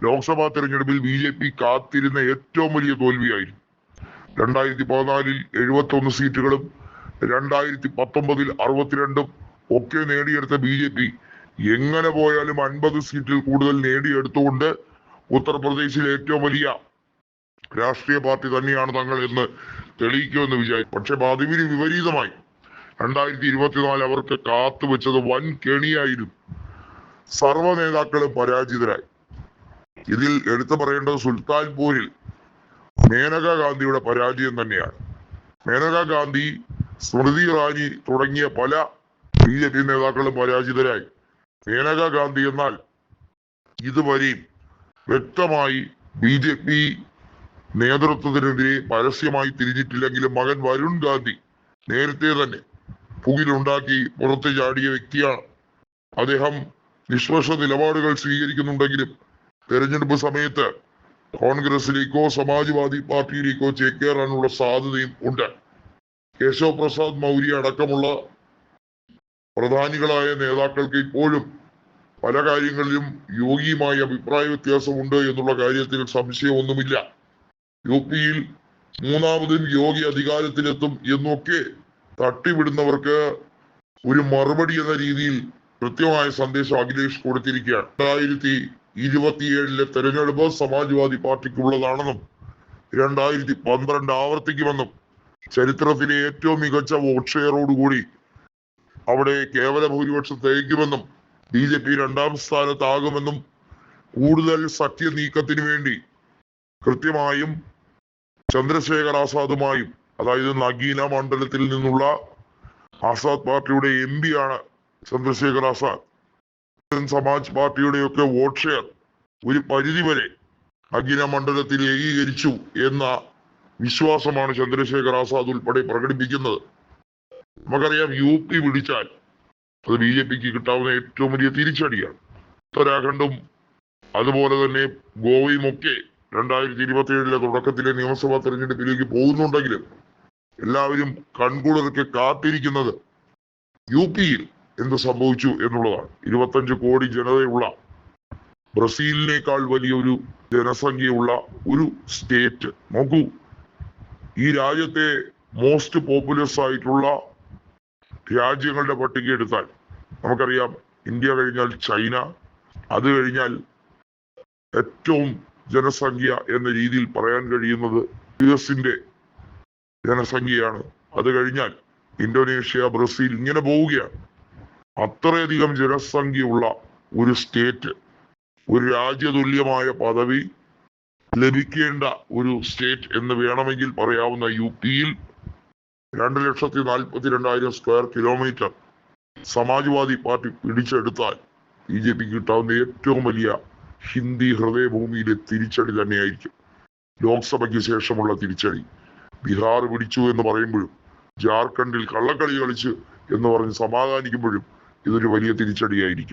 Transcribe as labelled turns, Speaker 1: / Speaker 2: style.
Speaker 1: ലോക്സഭാ തെരഞ്ഞെടുപ്പിൽ BJP കാത്തിരുന്ന ഏറ്റവും വലിയ തോൽവിയായിരുന്നു. 2014 71 സീറ്റുകളും 2019 62 ഒക്കെ നേടിയെടുത്ത BJP എങ്ങനെ പോയാലും 50 സീറ്റിൽ കൂടുതൽ നേടിയെടുത്തുകൊണ്ട് ഉത്തർപ്രദേശിൽ ഏറ്റവും വലിയ രാഷ്ട്രീയ പാർട്ടി തന്നെയാണ് തങ്ങൾ എന്ന് തെളിയിക്കുമെന്ന് വിചാരിച്ചു. പക്ഷെ അതിന് വിപരീതമായി 2024 അവർക്ക് കാത്തുവെച്ചത് വൻ കെണിയായിരുന്നു. സർവ്വ നേതാക്കളും പരാജിതരായി. ഇതിൽ എടുത്തു പറയേണ്ടത് സുൽത്താൻപൂരിൽ മേനക ഗാന്ധിയുടെ പരാജയം തന്നെയാണ്. മേനക ഗാന്ധി, സ്മൃതി ഇറാനി തുടങ്ങിയ പല BJP നേതാക്കളും പരാജിതരായി. മേനക ഗാന്ധി എന്നാൽ ഇതുവരെയും വ്യക്തമായി BJP നേതൃത്വത്തിനെതിരെ പരസ്യമായി തിരിഞ്ഞിട്ടില്ലെങ്കിലും മകൻ വരുൺ ഗാന്ധി നേരത്തെ തന്നെ പുകിലുണ്ടാക്കി പുറത്തു ചാടിയ വ്യക്തിയാണ്. അദ്ദേഹം നിഷ്പക്ഷ നിലപാടുകൾ സ്വീകരിക്കുന്നുണ്ടെങ്കിലും തെരഞ്ഞെടുപ്പ് സമയത്ത് കോൺഗ്രസിലേക്കോ സമാജ്വാദി പാർട്ടിയിലേക്കോ ചേക്കേറാനുള്ള സാധ്യതയും ഉണ്ട്. കേശവ് പ്രസാദ് മൗര്യ അടക്കമുള്ള പ്രധാനികളായ നേതാക്കൾക്ക് ഇപ്പോഴും പല കാര്യങ്ങളിലും യോഗിയുമായി അഭിപ്രായ വ്യത്യാസമുണ്ട് എന്നുള്ള കാര്യത്തിൽ സംശയമൊന്നുമില്ല. UP-യിൽ മൂന്നാമതും യോഗി അധികാരത്തിലെത്തും എന്നൊക്കെ തട്ടിവിടുന്നവർക്ക് ഒരു മറുപടി എന്ന രീതിയിൽ കൃത്യമായ സന്ദേശം അഖിലേഷ് കൊടുത്തിരിക്കുകയാണ്. 2027 തെരഞ്ഞെടുപ്പ് സമാജ്വാദി പാർട്ടിക്കുള്ളതാണെന്നും 2012 ആവർത്തിക്കുമെന്നും ചരിത്രത്തിലെ ഏറ്റവും മികച്ച വോട്ട് ഷെയറോടുകൂടി അവിടെ കേവല ഭൂരിപക്ഷം തികയ്ക്കുമെന്നും BJP 2ാം സ്ഥാനത്താകുമെന്നും കൂടുതൽ സഖ്യ നീക്കത്തിന് വേണ്ടി കൃത്യമായും ചന്ദ്രശേഖർ ആസാദുമായും, അതായത് നഗീന മണ്ഡലത്തിൽ നിന്നുള്ള ആസാദ് പാർട്ടിയുടെ MP ആണ് ചന്ദ്രശേഖർ ആസാദ്. സമാജ് പാർട്ടിയുടെയൊക്കെ വോട്ട് ഷെയർ ഒരു പരിധിവരെ നഗീന മണ്ഡലത്തിൽ ഏകീകരിച്ചു എന്ന വിശ്വാസമാണ് ചന്ദ്രശേഖർ ആസാദ് ഉൾപ്പെടെ പ്രകടിപ്പിക്കുന്നത്. നമുക്കറിയാം UP പിടിച്ചാൽ അത് BJPക്ക് കിട്ടാവുന്ന ഏറ്റവും വലിയ തിരിച്ചടിയാണ്. ഉത്തരാഖണ്ഡും അതുപോലെ തന്നെ ഗോവയും ഒക്കെ 2027 തുടക്കത്തിലെ നിയമസഭാ തെരഞ്ഞെടുപ്പിലേക്ക് പോകുന്നുണ്ടെങ്കിലും എല്ലാവരും കൺകുളിർക്കെ കാത്തിരിക്കുന്നത് UP-യിൽ എന്ത് സംഭവിച്ചു എന്നുള്ളതാണ്. 25 കോടി ജനതയുള്ള, ബ്രസീലിനേക്കാൾ വലിയൊരു ജനസംഖ്യയുള്ള ഒരു സ്റ്റേറ്റ്. നോക്കൂ, ഈ രാജ്യത്തെ മോസ്റ്റ് പോപ്പുലസ് ആയിട്ടുള്ള രാജ്യങ്ങളുടെ പട്ടിക എടുത്താൽ നമുക്കറിയാം, ഇന്ത്യ കഴിഞ്ഞാൽ ചൈന, അത് കഴിഞ്ഞാൽ ഏറ്റവും ജനസംഖ്യ എന്ന രീതിയിൽ പറയാൻ കഴിയുന്നത് US-ന്റെ ജനസംഖ്യയാണ്. അത് കഴിഞ്ഞാൽ ഇന്തോനേഷ്യ, ബ്രസീൽ, ഇങ്ങനെ പോവുകയാണ്. അത്രയധികം ജനസംഖ്യയുള്ള ഒരു സ്റ്റേറ്റ്, ഒരു രാജ്യതുല്യമായ പദവി ലഭിക്കേണ്ട ഒരു സ്റ്റേറ്റ് എന്ന് വേണമെങ്കിൽ പറയാവുന്ന UP-യിൽ 2,42,000 സ്ക്വയർ കിലോമീറ്റർ സമാജ്വാദി പാർട്ടി പിടിച്ചെടുത്താൽ BJPക്ക് കിട്ടാവുന്ന ഏറ്റവും വലിയ ഹിന്ദി ഹൃദയഭൂമിയിലെ തിരിച്ചടി തന്നെയായിരിക്കും. ലോക്സഭയ്ക്ക് ശേഷമുള്ള തിരിച്ചടി. ബീഹാർ പിടിച്ചു എന്ന് പറയുമ്പോഴും, ജാർഖണ്ഡിൽ കള്ളക്കളി കളിച്ചു എന്ന് പറഞ്ഞ് സമാധാനിക്കുമ്പോഴും ഇതൊരു വലിയ തിരിച്ചടിയായിരിക്കും.